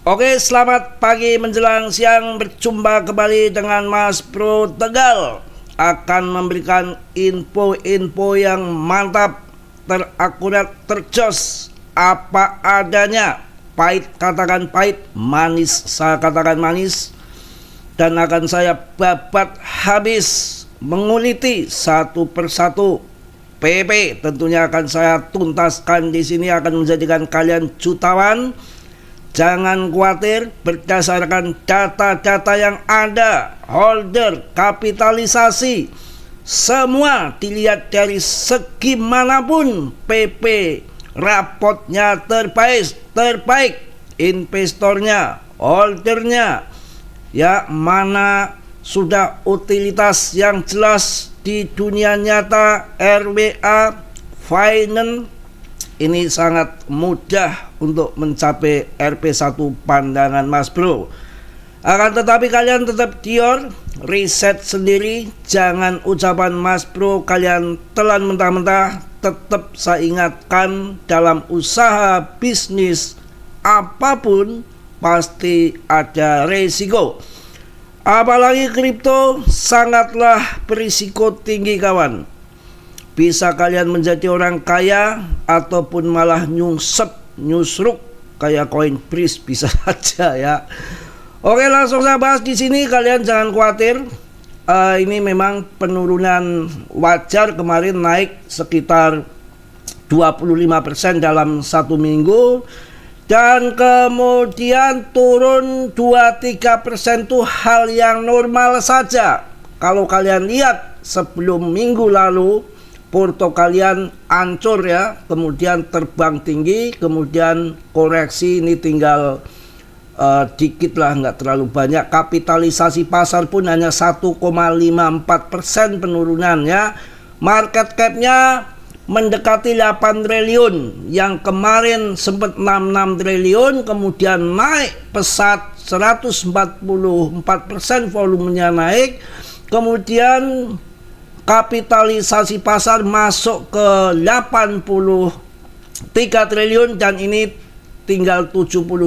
Oke, selamat pagi menjelang siang. Berjumpa kembali dengan Mas Bro Tegal. Akan memberikan info-info yang mantap, terakurat, terjos, apa adanya. Pahit katakan pahit, manis saya katakan manis. Dan akan saya babat habis, menguliti satu persatu. PP tentunya akan saya tuntaskan di sini, akan menjadikan kalian jutawan. Jangan khawatir, berdasarkan data-data yang ada, holder, kapitalisasi, semua dilihat dari segi manapun. PP rapotnya terbaik, investornya, holdernya, ya, mana sudah utilitas yang jelas di dunia nyata, RWA, finance. Ini sangat mudah untuk mencapai RP1 pandangan Mas Bro. Akan tetapi kalian tetap dior, riset sendiri. Jangan ucapan Mas Bro kalian telan mentah-mentah. Tetap saya ingatkan, dalam usaha bisnis apapun pasti ada resiko. Apalagi kripto sangatlah berisiko tinggi kawan. Bisa kalian menjadi orang kaya ataupun malah nyusruk kayak koin Breeze, bisa saja ya. Oke, langsung saya bahas di sini. Kalian jangan khawatir. Ini memang penurunan wajar, kemarin naik sekitar 25% dalam satu minggu, dan kemudian turun 2-3% itu hal yang normal saja. Kalau kalian lihat sebelum minggu lalu, porto kalian hancur ya, kemudian terbang tinggi, kemudian koreksi, ini tinggal dikit lah, nggak terlalu banyak. Kapitalisasi pasar pun hanya 1,54% penurunan ya. Market capnya mendekati 8 triliun, yang kemarin sempat 66 triliun, kemudian naik pesat 144%, volumenya naik, kemudian kapitalisasi pasar masuk ke 83 triliun dan ini tinggal 79,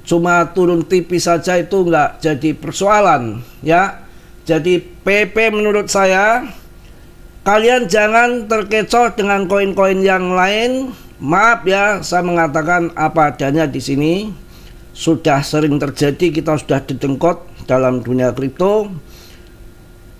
cuma turun tipis saja, itu nggak jadi persoalan ya. Jadi PP menurut saya kalian jangan terkecoh dengan koin-koin yang lain. Maaf ya, saya mengatakan apa adanya di sini. Sudah sering terjadi, kita sudah didengkot dalam dunia kripto.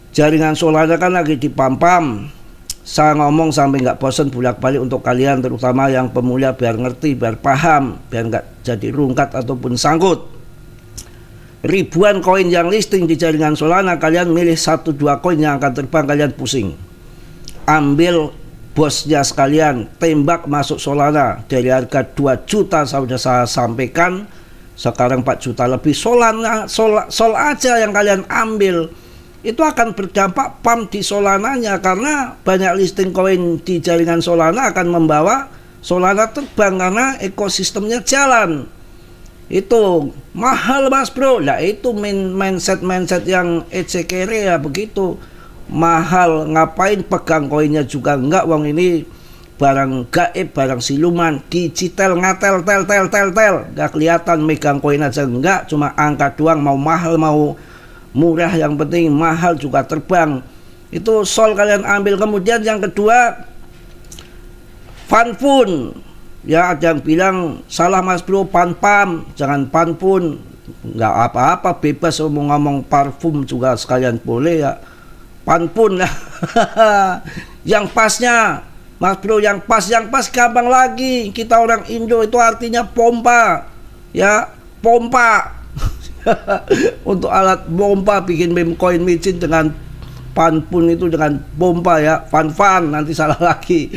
Jaringan Solana kan lagi dipampam. Saya ngomong sampai nggak bosan bolak-balik untuk kalian, terutama yang pemula, biar ngerti, biar paham, biar nggak jadi rungkat ataupun sangkut. Ribuan koin yang listing di jaringan Solana, kalian milih 1-2 koin yang akan terbang, kalian pusing. Ambil bosnya sekalian, tembak masuk Solana. Dari harga 2 juta sudah saya sampaikan, sekarang 4 juta lebih. Solana, sol aja yang kalian ambil. Itu akan berdampak pump di Solananya, karena banyak listing koin di jaringan Solana akan membawa Solana terbang karena ekosistemnya jalan. Itu mahal Mas Bro. Nah itu mindset yang ecekere ya, begitu. Mahal, ngapain pegang koinnya juga enggak, wong ini barang gaib, barang siluman, digital, ngatel tel, enggak kelihatan, megang koin aja enggak, cuma angka doang, mau mahal mau murah, yang penting mahal juga terbang. Itu sol kalian ambil. Kemudian yang kedua, Fanfun ya, ada yang bilang salah Mas Bro, Panpam, jangan Panfun, nggak apa-apa, bebas mau ngomong parfum juga sekalian boleh ya, Panfun lah. Yang pasnya Mas Bro, yang pas gampang lagi, kita orang Indo itu artinya pompa ya, pompa. Untuk alat pompa, bikin meme koin micin dengan Panfun itu dengan pompa ya, fan nanti salah lagi.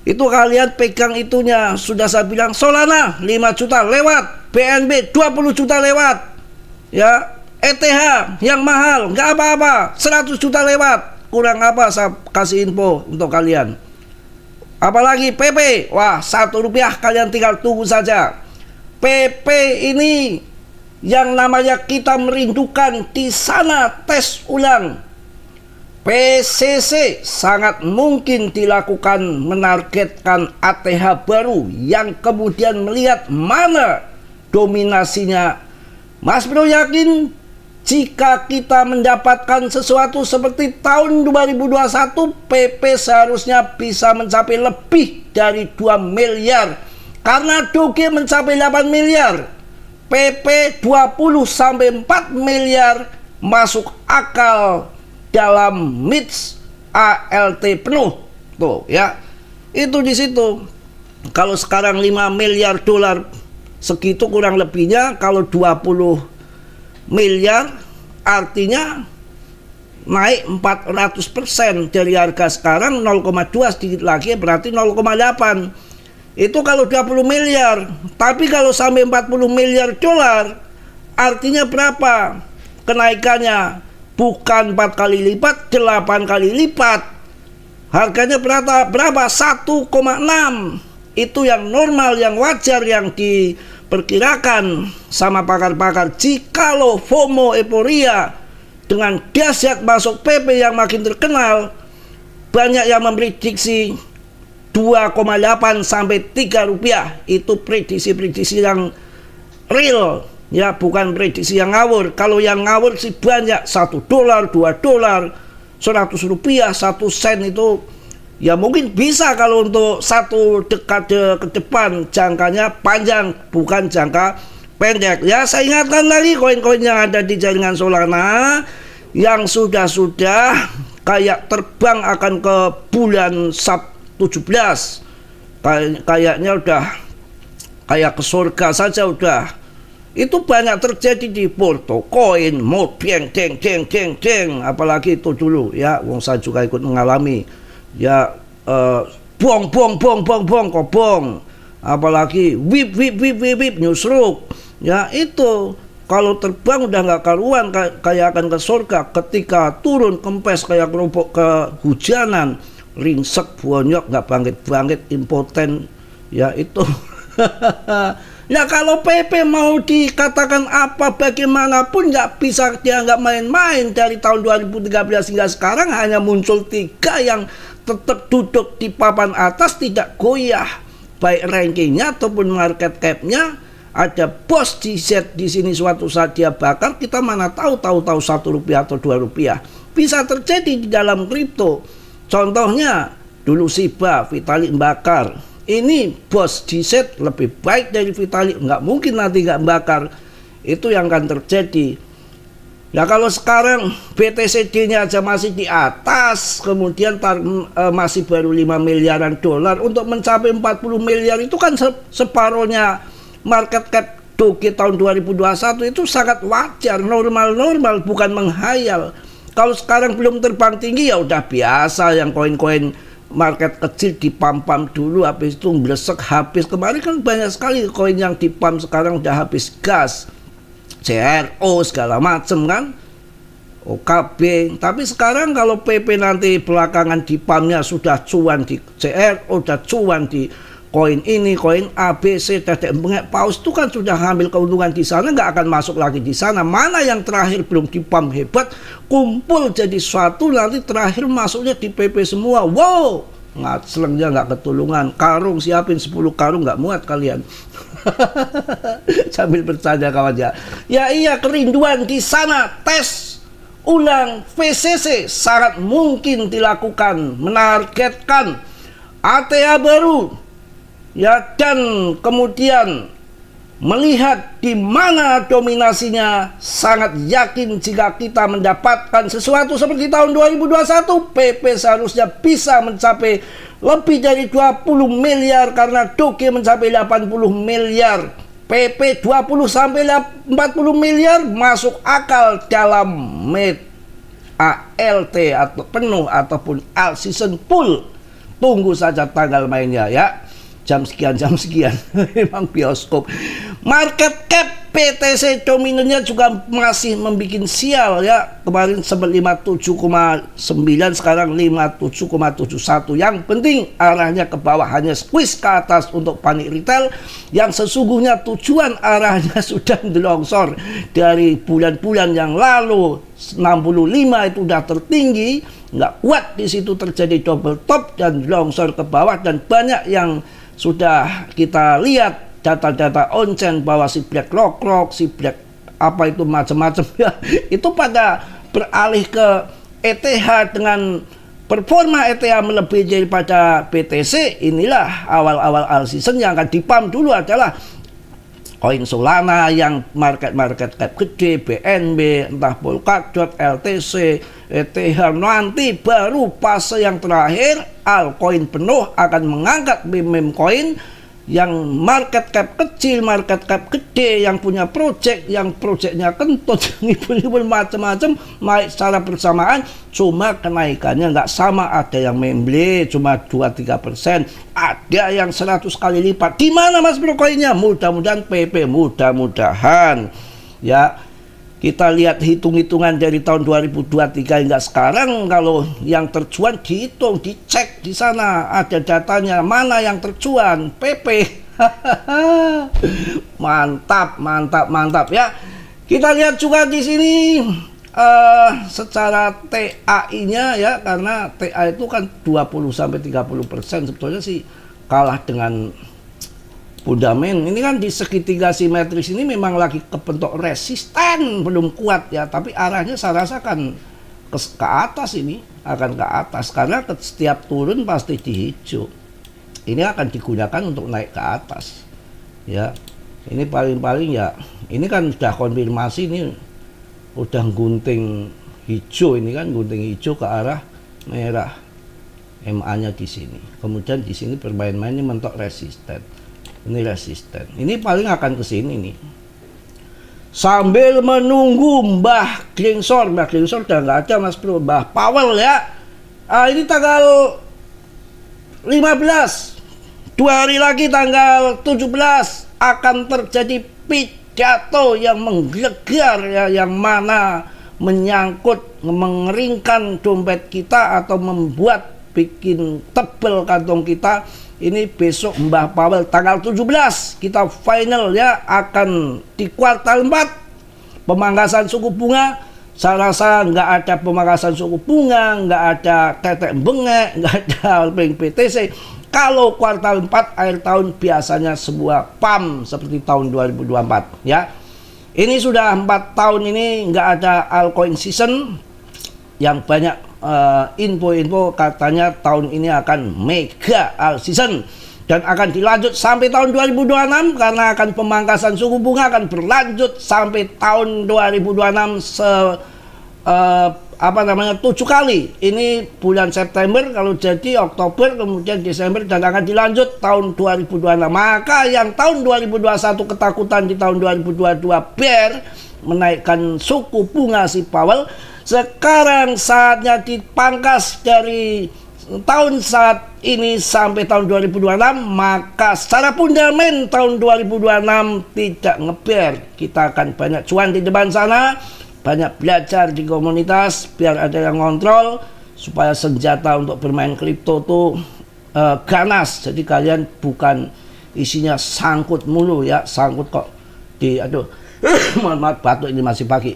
Itu kalian pegang itunya. Sudah saya bilang Solana 5 juta lewat, BNB 20 juta lewat ya, ETH yang mahal nggak apa-apa 100 juta lewat, kurang apa saya kasih info untuk kalian. Apalagi PP, wah 1 rupiah kalian tinggal tunggu saja. PP ini yang namanya kita merindukan di sana, tes ulang. PCC sangat mungkin dilakukan menargetkan ATH baru yang kemudian melihat mana dominasinya. Mas Bro yakin jika kita mendapatkan sesuatu seperti tahun 2021, PP seharusnya bisa mencapai lebih dari 2 miliar. Karena Doge mencapai 8 miliar, PP 20-4 miliar masuk akal dalam MITS ALT penuh. Tuh ya, itu di situ. Kalau sekarang 5 miliar dolar, segitu kurang lebihnya. Kalau 20 miliar artinya naik 400% dari harga sekarang 0,2 sedikit lagi berarti 0,8. Itu kalau 20 miliar. Tapi kalau sampai 40 miliar dolar artinya berapa kenaikannya? Bukan 4 kali lipat, 8 kali lipat. Harganya berapa? 1,6. Itu yang normal, yang wajar, yang diperkirakan sama pakar-pakar. Jikalau FOMO euforia dengan dahsyat masuk PP yang makin terkenal, banyak yang memprediksi 2,8 sampai 3 rupiah. Itu prediksi-prediksi yang real, ya, bukan prediksi yang ngawur. Kalau yang ngawur sih banyak, 1 dolar, 2 dolar, 100 rupiah, 1 sen itu ya mungkin bisa kalau untuk 1 dekade ke depan. Jangkanya panjang, bukan jangka pendek. Ya, saya ingatkan lagi koin-koin yang ada di jaringan Solana yang sudah kayak terbang akan ke bulan Sab 17, kayaknya udah kayak ke surga saja udah. Itu banyak terjadi di Porto koin, mau deng, apalagi itu dulu ya, wong saya juga ikut mengalami ya, bong, kobong, apalagi wip, nyusruk ya. Itu kalau terbang udah nggak karuan, kayak akan ke surga. Ketika turun kempes kayak kerupuk kehujanan, ringsek, bonyok, nggak bangkit, impoten ya itu. Nah, kalau PP mau dikatakan apa bagaimanapun nggak bisa, dia nggak main-main. Dari tahun 2013 hingga sekarang hanya muncul 3 yang tetap duduk di papan atas, tidak goyah baik rankingnya ataupun market capnya. Ada bos di Z di sini, suatu saat dia bakar, kita mana tahu 1 rupiah atau 2 rupiah. Bisa terjadi di dalam kripto. Contohnya dulu Shiba, Vitalik bakar. Ini bos di Z lebih baik dari Vitalik, nggak mungkin nanti nggak bakar. Itu yang akan terjadi. Ya, kalau sekarang BTCD-nya aja masih di atas, kemudian masih baru 5 miliaran dolar, untuk mencapai 40 miliar itu kan separuhnya market cap Doge tahun 2021. Itu sangat wajar, normal, bukan menghayal. Kalau sekarang belum terbang tinggi ya udah biasa, yang koin-koin market kecil dipam-pam dulu, habis itu blesek habis. Kemarin kan banyak sekali koin yang dipam, sekarang udah habis gas, CRO segala macem kan, OKB. Tapi sekarang kalau PP nanti belakangan dipamnya sudah cuan di CRO, udah cuan di koin ini, koin ABC, dedek bengek paus, itu kan sudah ngambil keuntungan di sana, nggak akan masuk lagi di sana. Mana yang terakhir belum dipam hebat, kumpul jadi suatu, nanti terakhir masuknya di PP semua. Wow, selengnya nggak ketulungan. Karung siapin 10 karung, nggak muat kalian. Sambil bercanda kawan ya. Ya iya, kerinduan di sana. Tes ulang VCC sangat mungkin dilakukan, menargetkan ATA baru. Ya, dan kemudian melihat di mana dominasinya, sangat yakin jika kita mendapatkan sesuatu seperti tahun 2021, PP seharusnya bisa mencapai lebih dari 20 miliar karena Doge mencapai 80 miliar. PP 20-40 miliar masuk akal dalam MIT ALT atau penuh ataupun all season full. Tunggu saja tanggal mainnya ya. Jam sekian memang bioskop. Market cap PTC dominannya juga masih membuat sial ya. Kemarin sempat 57,9, sekarang 57,71. Yang penting arahnya ke bawah, hanya squeeze ke atas untuk panik retail, yang sesungguhnya tujuan arahnya sudah longsor dari bulan-bulan yang lalu. 65 itu udah tertinggi, nggak kuat, di situ terjadi double top dan longsor ke bawah, dan banyak yang sudah kita lihat data-data on-chain bahwa si BlackRock, si Black apa itu macam-macam ya, itu pada beralih ke ETH dengan performa ETH melebihi daripada BTC. Inilah awal-awal all season yang akan dipam dulu adalah koin Solana yang market cap gede, BNB, entah Polkadot, LTC, ETH. Nanti baru fase yang terakhir altcoin penuh akan mengangkat meme coin yang market cap kecil, market cap gede, yang punya project, yang projectnya kentut, yang macam-macam naik secara bersamaan. Cuma kenaikannya nggak sama, ada yang memble cuma 2-3%, ada yang 100 kali lipat. Di mana Mas Bro koinnya? Mudah-mudahan PP, mudah-mudahan ya. Kita lihat hitung-hitungan dari tahun 2023 hingga sekarang, kalau yang tercuan dihitung, dicek di sana ada datanya, mana yang tercuan, PP. Mantap ya. Kita lihat juga di sini secara TAI-nya ya, karena TA itu kan 20-30%, sebetulnya sih kalah dengan fundament. Ini kan di segitiga simetris ini memang lagi kebentuk resisten, belum kuat ya, tapi arahnya saya rasa akan ke atas, ini akan ke atas karena setiap turun pasti di hijau. Ini akan digunakan untuk naik ke atas ya. Ini paling-paling ya, ini kan sudah konfirmasi, ini udah gunting hijau, ini kan gunting hijau ke arah merah, MA-nya di sini. Kemudian di sini bermain-mainnya mentok resisten. Ini resisten. Ini paling akan ke sini nih. Sambil menunggu Mbah Gringsor udah nggak ada Mas Bro. Mbah Powell ya. Ini tanggal 15. 2 hari lagi tanggal 17 akan terjadi pidato yang menggelegar ya, yang mana menyangkut mengeringkan dompet kita atau membuat bikin tebel kantong kita. Ini besok Mbah Powell tanggal 17 kita final ya, akan di kuartal 4 pemangkasan suku bunga. Saya rasa nggak ada pemangkasan suku bunga, nggak ada tetek bengek, nggak ada BTC. Kalau kuartal 4 akhir tahun biasanya sebuah pam seperti tahun 2024 ya. Ini sudah 4 tahun ini nggak ada altcoin season, yang banyak info-info katanya tahun ini akan mega all season dan akan dilanjut sampai tahun 2026 karena akan pemangkasan suku bunga akan berlanjut sampai tahun 2026 7 kali. Ini bulan September, kalau jadi Oktober, kemudian Desember, dan akan dilanjut tahun 2026. Maka yang tahun 2021 ketakutan di tahun 2022 bear menaikkan suku bunga si Powell, sekarang saatnya dipangkas dari tahun saat ini sampai tahun 2026. Maka secara fundament tahun 2026 tidak ngeber. Kita akan banyak cuan di depan sana, banyak belajar di komunitas biar ada yang ngontrol, supaya senjata untuk bermain kripto tuh ganas. Jadi kalian bukan isinya sangkut mulu ya, sangkut kok di mohon maaf batuk, ini masih pagi.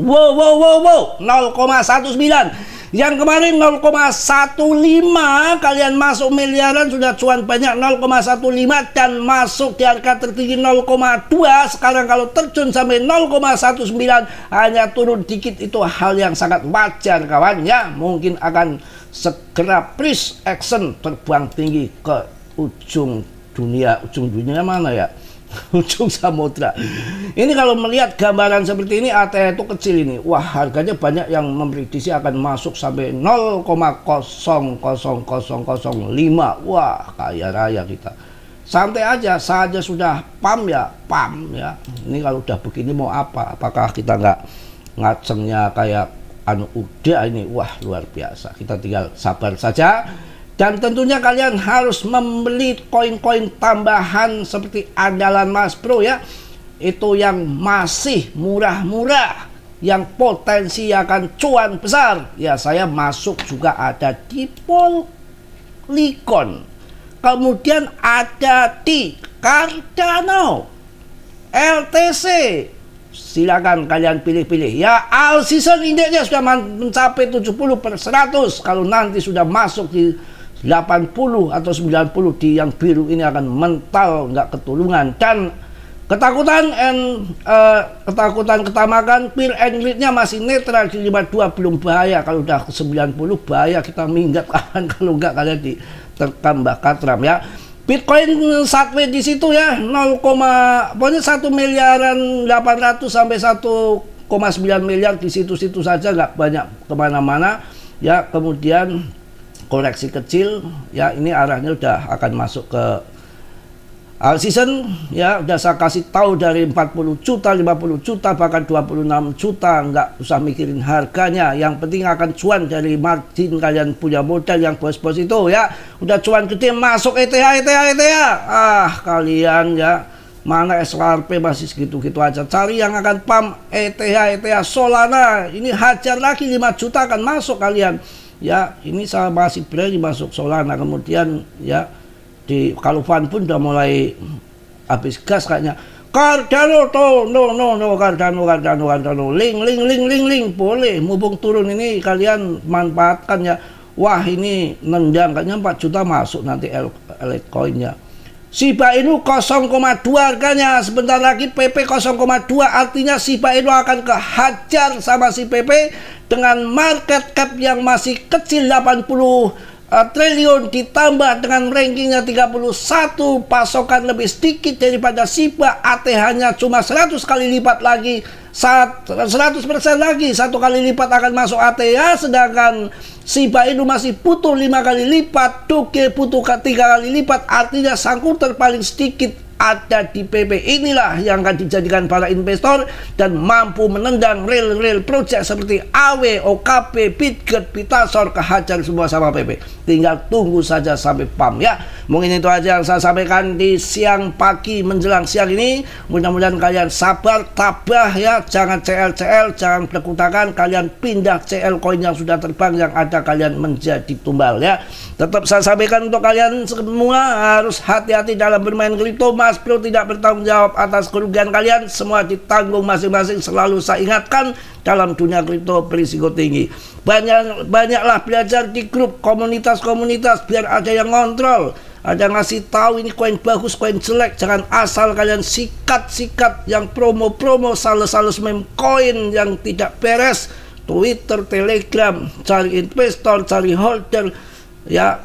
Wow 0,19. Yang kemarin 0,15, kalian masuk miliaran sudah cuan banyak 0,15 dan masuk di harga tertinggi 0,2. Sekarang kalau terjun sampai 0,19 hanya turun dikit, itu hal yang sangat wajar kawan ya. Mungkin akan segera price action terbang tinggi ke ujung dunia mana ya? Ujung samudra. Ini kalau melihat gambaran seperti ini, ATH itu kecil ini. Wah, harganya banyak yang memprediksi akan masuk sampai 0,00005. Wah, kaya raya kita. Santai aja, saja sudah pam ya. Ini kalau udah begini mau apa? Apakah kita nggak ngacengnya kayak udah ini? Wah, luar biasa. Kita tinggal sabar saja. Dan tentunya kalian harus membeli koin-koin tambahan seperti andalan Mas Bro ya. Itu yang masih murah-murah, yang potensi akan cuan besar. Ya, saya masuk juga ada di Polygon. Kemudian ada di Cardano, LTC. Silakan kalian pilih-pilih ya. All season indeksnya sudah mencapai 70/100. Kalau nanti sudah masuk di 80 atau 90 di yang biru ini akan mental, nggak ketulungan. Dan ketakutan ketamakan pil and greed-nya masih netral di 52, belum bahaya. Kalau udah ke 90 bahaya, kita minggat kawan, kalau nggak kalian diterkam Mbak Katram ya. Bitcoin sideways di situ ya, pokoknya 1 miliaran 800 sampai 1,9 miliar di situ-situ saja, nggak banyak kemana-mana ya. Kemudian koreksi kecil ya, ini arahnya udah akan masuk ke all season ya. Udah saya kasih tahu dari 40 juta, 50 juta, bahkan 26 juta, nggak usah mikirin harganya, yang penting akan cuan dari margin kalian punya modal yang bos-bos itu ya. Udah cuan gede masuk ETH. Kalian ya, mana SLRP masih segitu-gitu aja, cari yang akan pump ETH, Solana ini hajar lagi 5 juta akan masuk kalian ya. Ini saya masih berani masuk Solana. Kemudian ya kalau Van pun udah mulai habis gas kayaknya. Cardano tuh, no, Cardano, link, boleh, mumpung turun ini kalian manfaatkan ya. Wah, ini nendang kayaknya 4 juta masuk nanti altcoinnya. Shiba Inu 0,2 harganya, sebentar lagi PP 0,2, artinya Shiba Inu akan kehajar sama si PP dengan market cap yang masih kecil 80 triliun, ditambah dengan rankingnya 31, pasokan lebih sedikit daripada Shiba, ATH-nya cuma 100 kali lipat lagi, 100% lagi, 1 kali lipat akan masuk ATH, sedangkan Shiba Inu masih butuh 5 kali lipat, Doge butuh 3 kali lipat, artinya sangkuter paling sedikit ada di PP. Inilah yang akan dijadikan para investor dan mampu menendang real project seperti AW, OKP, Bitget, Bitasor, kehajar semua sama PP. Tinggal tunggu saja sampai pump ya. Mungkin itu aja yang saya sampaikan di siang pagi menjelang siang ini. Mudah-mudahan kalian sabar, tabah ya, jangan CL, jangan berkutakan, kalian pindah CL koin yang sudah terbang, yang ada kalian menjadi tumbal ya. Tetap saya sampaikan untuk kalian semua harus hati-hati dalam bermain kripto. Mas Bro tidak bertanggung jawab atas kerugian kalian, semua ditanggung masing-masing. Selalu saya ingatkan, dalam dunia kripto berisiko tinggi. Banyaklah belajar di grup komunitas biar ada yang ngontrol, ada ngasih tahu ini koin bagus, koin jelek. Jangan asal kalian sikat yang promo sales meme koin yang tidak beres. Twitter, Telegram, cari investor, cari holder ya,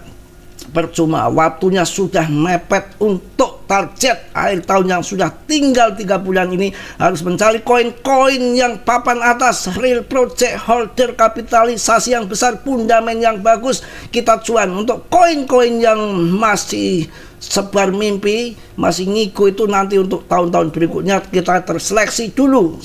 percuma, waktunya sudah mepet. Untuk target akhir tahun yang sudah tinggal 3 bulan ini, harus mencari koin-koin yang papan atas, real project, holder, kapitalisasi yang besar, fundament yang bagus, kita cuan. Untuk koin-koin yang masih sebar mimpi, masih ngigo, itu nanti untuk tahun-tahun berikutnya kita terseleksi dulu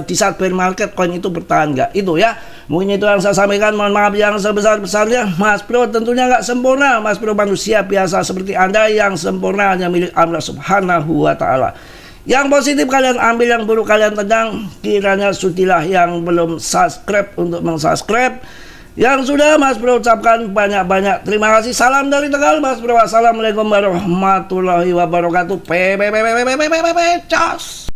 di saat bear market koin itu bertahan nggak, itu ya. Mungkin itu yang saya sampaikan. Mohon maaf yang sebesar-besarnya. Mas Bro tentunya nggak sempurna. Mas Bro manusia biasa seperti Anda, yang sempurna hanya milik Allah Subhanahu wa Ta'ala. Yang positif kalian ambil, yang buruk kalian tendang. Kiranya sudilah yang belum subscribe untuk mensubscribe. Yang sudah, Mas Bro ucapkan banyak-banyak terima kasih. Salam dari Tegal, Mas Bro. Assalamualaikum warahmatullahi wabarakatuh. Cos.